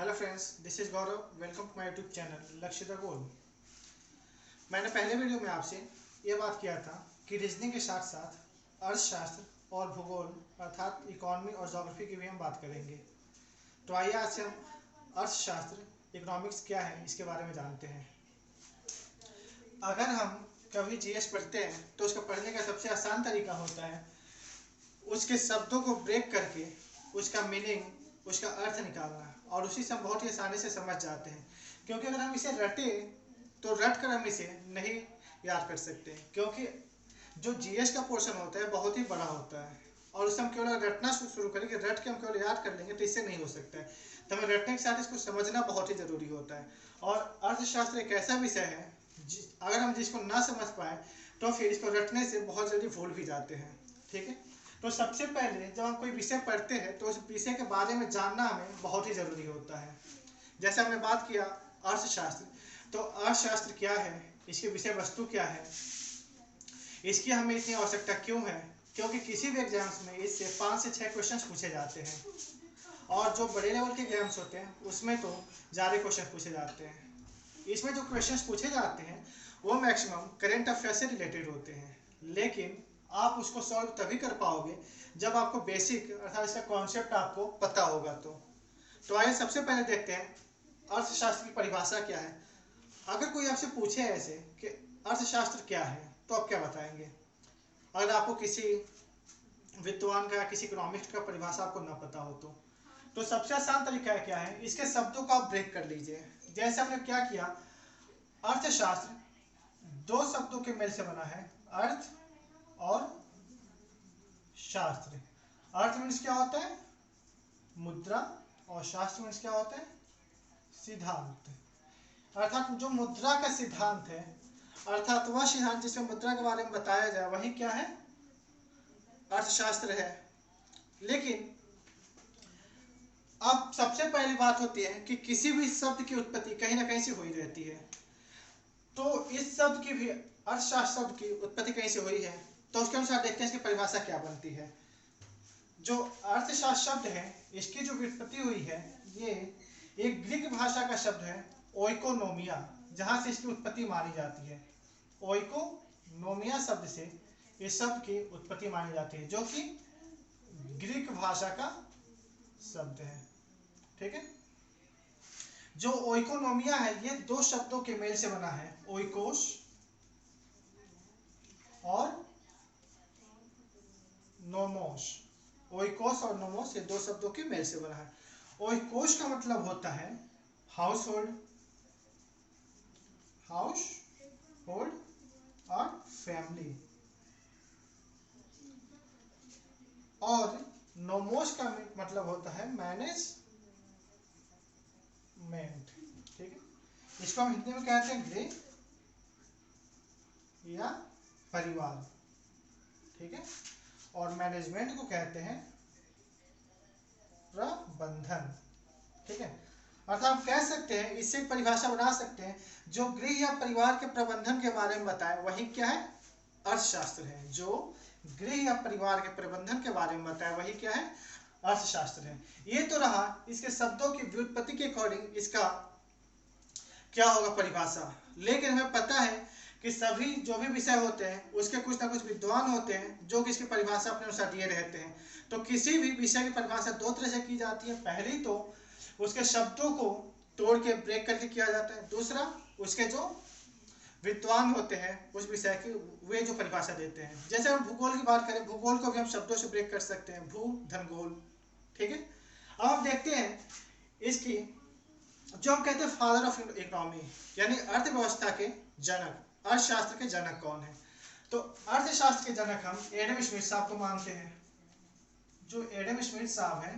Hello friends, this is Gaurav. Welcome to my YouTube channel Lakshya the goal. मैंने पहले video में आपसे ये बात किया था कि रीजनिंग के साथ साथ अर्थशास्त्र और भूगोल अर्थात इकोनॉमी और ज्योग्राफी की भी हम बात करेंगे। तो आइए आज से हम अर्थशास्त्र इकोनॉमिक्स क्या है इसके बारे में जानते हैं। अगर हम कभी जीएस पढ़ते हैं तो उसका पढ़ने का सबसे आसान तरीका होता है उसके शब्दों को ब्रेक करके उसका मीनिंग, उसका अर्थ निकालना, और उसी से हम बहुत ही आसानी से समझ जाते हैं। क्योंकि अगर हम इसे रटे तो रट कर हम इसे नहीं याद कर सकते, क्योंकि जो जीएस का पोर्शन होता है बहुत ही बड़ा होता है और उससे हम केवल रटना शुरू करेंगे, रट के हम केवल याद कर लेंगे तो इससे नहीं हो सकता है। तो हमें रटने के साथ इसको समझना बहुत ही जरूरी होता है। और अर्थशास्त्र एक ऐसा विषय है अगर हम जिसको ना समझ पाए तो फिर इसको रटने से बहुत जल्दी भूल भी जाते हैं। ठीक है, तो सबसे पहले जब हम कोई विषय पढ़ते हैं तो उस विषय के बारे में जानना हमें बहुत ही जरूरी होता है। जैसे हमने बात किया अर्थशास्त्र, तो अर्थशास्त्र क्या है, इसकी विषय वस्तु क्या है, इसकी हमें इतनी आवश्यकता क्यों है। क्योंकि किसी भी एग्जाम्स में इससे 5 से 6 क्वेश्चन पूछे जाते हैं और जो बड़े लेवल के एग्जाम्स होते हैं उसमें तो ज़्यादा क्वेश्चन पूछे जाते हैं। इसमें जो क्वेश्चन पूछे जाते हैं वो मैक्सिमम करंट अफेयर से रिलेटेड होते हैं, लेकिन आप उसको सॉल्व तभी कर पाओगे जब आपको बेसिक अर्थात इसका कॉन्सेप्ट आपको पता होगा। तो आइए सबसे पहले देखते हैं अर्थशास्त्र की परिभाषा क्या है। अगर कोई आपसे पूछे ऐसे कि अर्थशास्त्र क्या है तो आप क्या बताएंगे? अगर आपको किसी विद्वान का, किसी इकोनॉमिस्ट का परिभाषा आपको ना पता हो तो सबसे आसान तरीका क्या है, इसके शब्दों को आप ब्रेक कर लीजिए। जैसे हमने क्या किया, अर्थशास्त्र 2 शब्दों के मेल से बना है, अर्थ और शास्त्र। अर्थ मीन्स क्या होता है? मुद्रा, और शास्त्र मीन्स क्या होता है? सिद्धांत। अर्थात जो मुद्रा का सिद्धांत है, अर्थात वह सिद्धांत जिसमें मुद्रा के बारे में बताया जाए वही क्या है? अर्थशास्त्र है। लेकिन अब सबसे पहली बात होती है कि किसी भी शब्द की उत्पत्ति कहीं ना कहीं से हुई रहती है। तो इस शब्द की भी, अर्थशास्त्र शब्द की उत्पत्ति कहीं से हुई है, तो उसके अनुसार देखते हैं इसकी परिभाषा क्या बनती है। जो अर्थशास्त्र शब्द है इसकी जो व्युत्पत्ति हुई है ये एक ग्रीक भाषा का शब्द है ओइकोनोमिया, जहां से इसकी उत्पत्ति मानी जाती है। ओइकोनोमिया शब्द से इस शब्द की उत्पत्ति मानी जाती है, जो कि ग्रीक भाषा का शब्द है। ठीक है, जो ओइकोनोमिया है ये 2 शब्दों के मेल से बना है, ओइकोस और नोमोस। ओइकोस और नोमोस ये 2 शब्दों के मेल से बना है। ओइकोस का मतलब होता है हाउस होल्ड, हाउस होल्ड और फैमिली, और नोमोस का मतलब होता है मैनेजमेंट। ठीक है, इसको हम हिंदी में कहते हैं गृह या परिवार। ठीक है, और मैनेजमेंट को कहते हैं प्रबंधन। ठीक है, अर्थात हम कह सकते हैं, इससे एक परिभाषा बना सकते हैं, जो गृह या परिवार के प्रबंधन के बारे में बताए वही क्या है? अर्थशास्त्र है। जो गृह या परिवार के प्रबंधन के बारे में बताए वही क्या है? अर्थशास्त्र है। ये तो रहा इसके शब्दों की व्युत्पत्ति के अकॉर्डिंग इसका क्या होगा परिभाषा। लेकिन हमें पता है कि सभी जो भी विषय होते हैं उसके कुछ ना कुछ विद्वान होते हैं जो कि इसकी परिभाषा अपने अनुसार दिए रहते हैं। तो किसी भी विषय की परिभाषा 2 तरह से की जाती है। पहली तो उसके शब्दों को तोड़ के ब्रेक करके किया जाता है, दूसरा उसके जो विद्वान होते हैं उस विषय की वे जो परिभाषा देते हैं। जैसे हम भूगोल की बात करें, भूगोल को भी हम शब्दों से ब्रेक कर सकते हैं, भू धन गोल। ठीक है, अब हम देखते हैं इसकी, जो हम कहते हैं फादर ऑफ इकोनॉमी यानी अर्थव्यवस्था के जनक, अर्थशास्त्र के जनक कौन है? तो अर्थशास्त्र के जनक हम एडम स्मिथ साहब को मानते हैं। जो एडम स्मिथ साहब हैं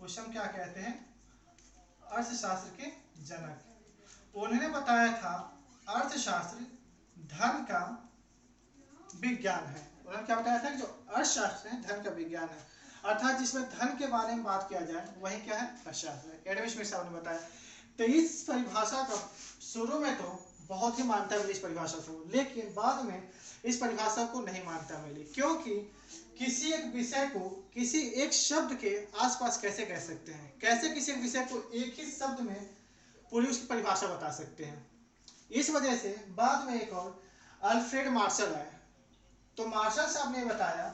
उसे हम क्या कहते हैं? अर्थशास्त्र के जनक। उन्होंने बताया था अर्थशास्त्र धन का विज्ञान है। उन्होंने क्या बताया था कि जो अर्थशास्त्र है धन का विज्ञान है, अर्थात जिसमें धन के बारे में बात किया जाए वही क्या है? अर्थशास्त्र। एडम स्मिथ साहब ने बताया। तो इस परिभाषा का शुरू में तो बहुत ही मान्यता मिली इस परिभाषा को, लेकिन बाद में इस परिभाषा को नहीं मान्यता मिली, क्योंकि किसी एक विषय को किसी एक शब्द के आसपास कैसे कह सकते हैं, कैसे किसी एक विषय को एक ही शब्द में पूरी उसकी परिभाषा बता सकते हैं। इस वजह से बाद में एक और अल्फ्रेड मार्शल आए। तो मार्शल साहब ने बताया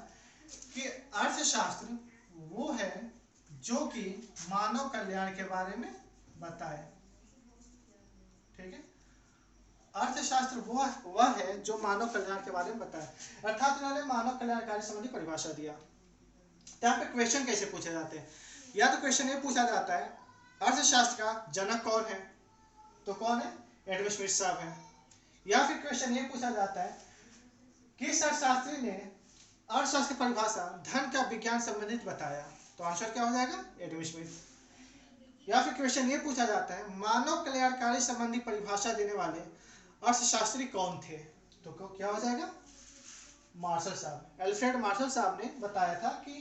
कि अर्थशास्त्र वो है जो कि मानव कल्याण के बारे में बताए। ठीक है, अर्थशास्त्र वह है जो मानव कल्याण के बारे में बताए, अर्थात उन्होंने मानव कल्याणकारी संबंधी परिभाषा दिया। तो यहाँ पे क्वेश्चन कैसे पूछे जाते हैं, या तो क्वेश्चन ये पूछा जाता है अर्थशास्त्र का जनक कौन है, तो कौन है, एडम स्मिथ साहब है। या फिर क्वेश्चन ये पूछा जाता है किस अर्थशास्त्री ने अर्थशास्त्र की परिभाषा धन का विज्ञान संबंधित बताया, तो आंसर क्या हो जाएगा, एडम स्मिथ। या फिर क्वेश्चन ये पूछा जाता है मानव कल्याणकारी संबंधी परिभाषा देने वाले अर्थशास्त्री कौन थे, तो क्या हो जाएगा, मार्शल साहब। अल्फ्रेड मार्शल साहब ने बताया था कि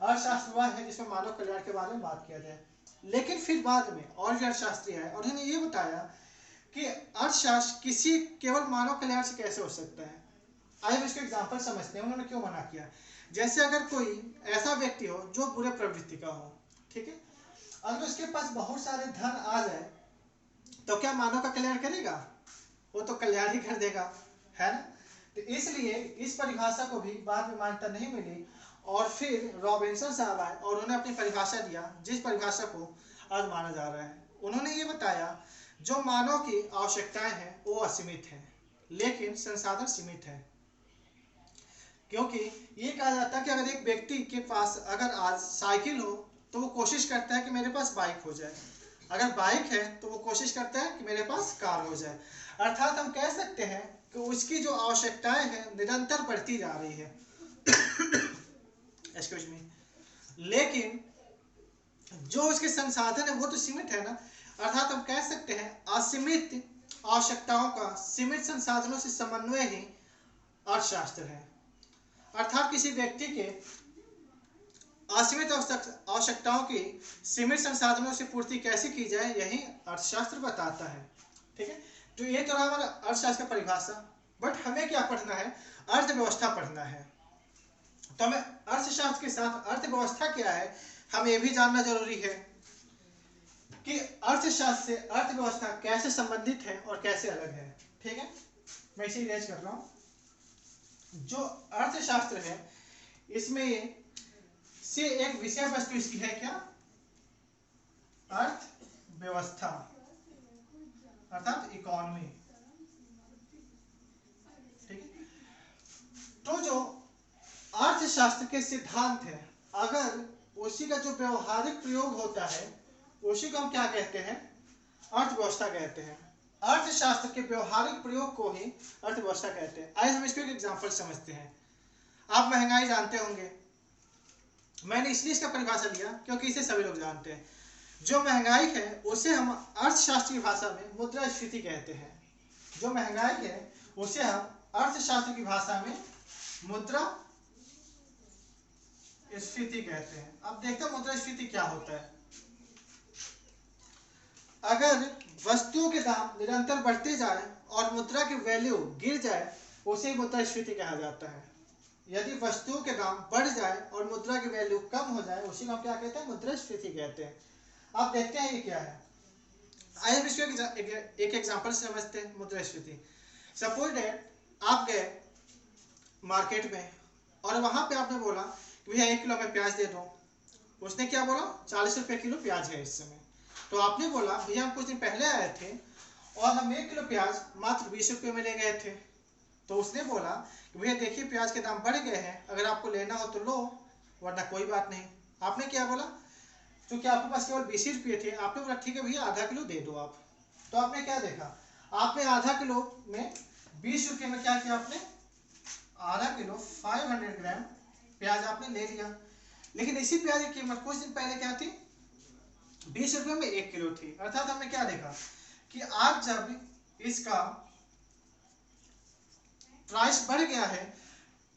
अर्थशास्त्र वह है जिसमें मानव कल्याण के बारे में बात किया जाए। लेकिन फिर बाद में और भी अर्थशास्त्री आए और उन्होंने ये बताया कि अर्थशास्त्र किसी केवल मानव कल्याण से कैसे हो सकता है। आइए हम इसको एग्जाम्पल समझते हैं उन्होंने क्यों मना किया। जैसे अगर कोई ऐसा व्यक्ति हो जो बुरे प्रवृत्ति का हो, ठीक है, अगर उसके पास बहुत सारे धन आ जाए तो क्या मानव का कल्याण करेगा, वो तो कल्याण ही कर देगा, है ना। तो इसलिए इस परिभाषा को भी बाद में मान्यता नहीं मिली और फिर रॉबिन्सन साहब आए और उन्होंने अपनी परिभाषा दिया, जिस परिभाषा को आज माना जा रहा है। उन्होंने ये बताया जो मानव की आवश्यकताएं हैं वो असीमित हैं लेकिन संसाधन सीमित है। क्योंकि ये कहा जाता है कि अगर एक व्यक्ति के पास अगर आज साइकिल हो तो वो कोशिश करता है कि मेरे पास बाइक हो जाए, अगर बाइक है तो वो कोशिश करता है कि मेरे पास कार हो जाए। अर्थात हम कह सकते हैं कि उसकी जो आवश्यकताएं हैं निरंतर बढ़ती जा रही है एक्सक्यूज मी, लेकिन जो उसके संसाधन है वो तो सीमित है ना। अर्थात हम कह सकते हैं असीमित आवश्यकताओं का सीमित संसाधनों से समन्वय ही अर्थशास्त्र है। अर्थात किसी व्यक्ति के असीमित आवश्यकताओं की सीमित संसाधनों से पूर्ति कैसे की जाए यही अर्थशास्त्र बताता है। ठीक है, तो ये तो रहा हमारा अर्थशास्त्र का परिभाषा। बट हमें क्या पढ़ना है, अर्थव्यवस्था पढ़ना है। तो हमें अर्थशास्त्र के साथ अर्थव्यवस्था क्या है हमें ये भी जानना जरूरी है कि अर्थशास्त्र से अर्थव्यवस्था कैसे संबंधित है और कैसे अलग है। ठीक है, मैं इसे इरेज कर रहा हूँ। जो अर्थशास्त्र है इसमें से एक विषय वस्तु इसकी है क्या, अर्थव्यवस्था अर्थात इकोनॉमी। ठीक है, तो जो अर्थशास्त्र के सिद्धांत है अगर उसी का जो व्यवहारिक प्रयोग होता है उसी को हम क्या कहते हैं, अर्थव्यवस्था कहते हैं। अर्थशास्त्र के व्यवहारिक प्रयोग को ही अर्थव्यवस्था कहते हैं। आइए हम इसको एक एग्जांपल समझते हैं। आप महंगाई जानते होंगे, मैंने इसलिए इसका परिभाषा लिया क्योंकि इसे सभी लोग जानते हैं। जो महंगाई है उसे हम अर्थशास्त्र की भाषा में मुद्रास्फीति कहते हैं। जो महंगाई है उसे हम अर्थशास्त्र की भाषा में मुद्रास्फीति कहते हैं। अब देखते हैं मुद्रास्फीति क्या होता है। अगर वस्तुओं के दाम निरंतर बढ़ते जाए और मुद्रा की वैल्यू गिर जाए उसे मुद्रास्फीति कहा जाता है। यदि वस्तुओं के दाम बढ़ जाए और मुद्रा की वैल्यू कम हो जाए उसी को हम क्या कहते हैं, मुद्रास्फीति कहते हैं। आप देखते हैं ये क्या है। आइए हम इसको एक एग्जांपल से समझते हैं मुद्रास्फीति। सपोज दैट आप गए मार्केट में और वहां पे आपने बोला कि भैया 1 किलो में प्याज दे दो। उसने क्या बोला, 40 रुपये किलो प्याज है इस समय। तो आपने बोला भैया हम कुछ दिन पहले आए थे और हम 1 किलो प्याज मात्र 20 रुपये में ले गए थे। तो उसने बोला कि भैया देखिए प्याज के दाम बढ़ गए हैं, अगर आपको लेना हो तो लो वरना कोई बात नहीं। आपने क्या बोला, तो क्या आपके पास केवल 20 रुपये थे, आपने बोला ठीक है भैया आधा किलो दे दो आप। तो आपने क्या देखा, आपने आधा किलो में 20 रुपये में क्या किया, आपने आधा किलो 500 ग्राम प्याज आपने ले लिया। लेकिन इसी प्याज की कीमत कुछ दिन पहले क्या थी, 20 रुपये में 1 किलो थी। अर्थात हमने क्या देखा कि आज जब इसका प्राइस बढ़ गया है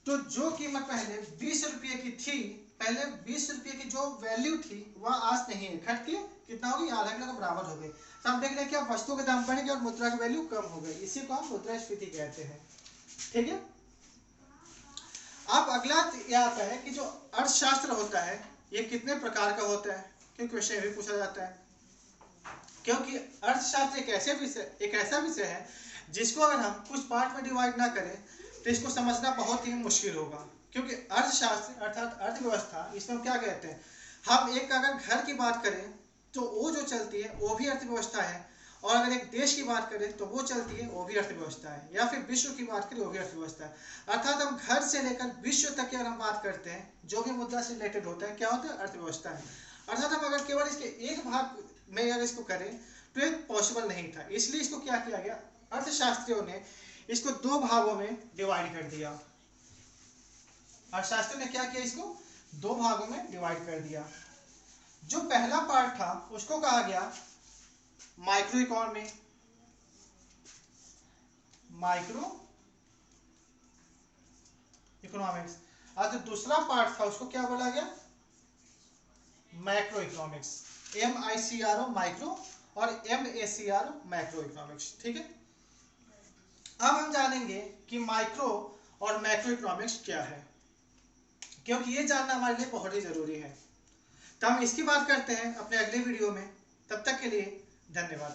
तो जो कीमत पहले 20 रुपये की थी, पहले 20 रुपये की जो वैल्यू थी वह आज नहीं है, घट के कितना हो गई, आधा किलो के बराबर हो गई। तो हम देख रहे हैं कि वस्तुओं के दाम बढ़ गए और मुद्रा की वैल्यू कम हो गई। इसी को हम मुद्रास्फीति कहते हैं। ठीक है, अब अगला ये आता है कि जो अर्थशास्त्र होता है ये कितने प्रकार का होता है, क्योंकि क्वेश्चन भी पूछा जाता है। क्योंकि अर्थशास्त्र एक ऐसा विषय है जिसको अगर हम कुछ पार्ट में डिवाइड ना करें तो इसको समझना बहुत ही मुश्किल होगा। क्योंकि अर्थशास्त्र अर्थात अर्थव्यवस्था, इसमें हम क्या कहते हैं, हम एक अगर घर की बात करें तो वो जो चलती है वो भी अर्थव्यवस्था है, और अगर एक देश की बात करें तो वो चलती है वो भी अर्थव्यवस्था है, या फिर विश्व की बात करें वो भी अर्थव्यवस्था है। अर्थात हम घर से लेकर विश्व तक की अगर हम बात करते हैं, जो भी मुद्दा से रिलेटेड होता है क्या होता है, अर्थव्यवस्था है। अर्थात हम अगर केवल इसके एक भाग में अगर इसको करें तो ये पॉसिबल नहीं था, इसलिए इसको क्या किया गया, अर्थशास्त्रियों ने इसको दो भागों में डिवाइड कर दिया। अर्थशास्त्रियों ने क्या किया, इसको दो भागों में डिवाइड कर दिया। जो पहला पार्ट था उसको कहा गया माइक्रो इकोनॉमी, माइक्रो इकोनॉमिक्स, और जो दूसरा पार्ट था उसको क्या बोला गया, मैक्रो इकोनॉमिक्स, MICRO माइक्रो और MACRO मैक्रो इकोनॉमिक्स। ठीक है, अब हम जानेंगे कि माइक्रो और मैक्रो इकोनॉमिक्स क्या है, क्योंकि ये जानना हमारे लिए बहुत ही जरूरी है। तो हम इसकी बात करते हैं अपने अगले वीडियो में। तब तक के लिए धन्यवाद।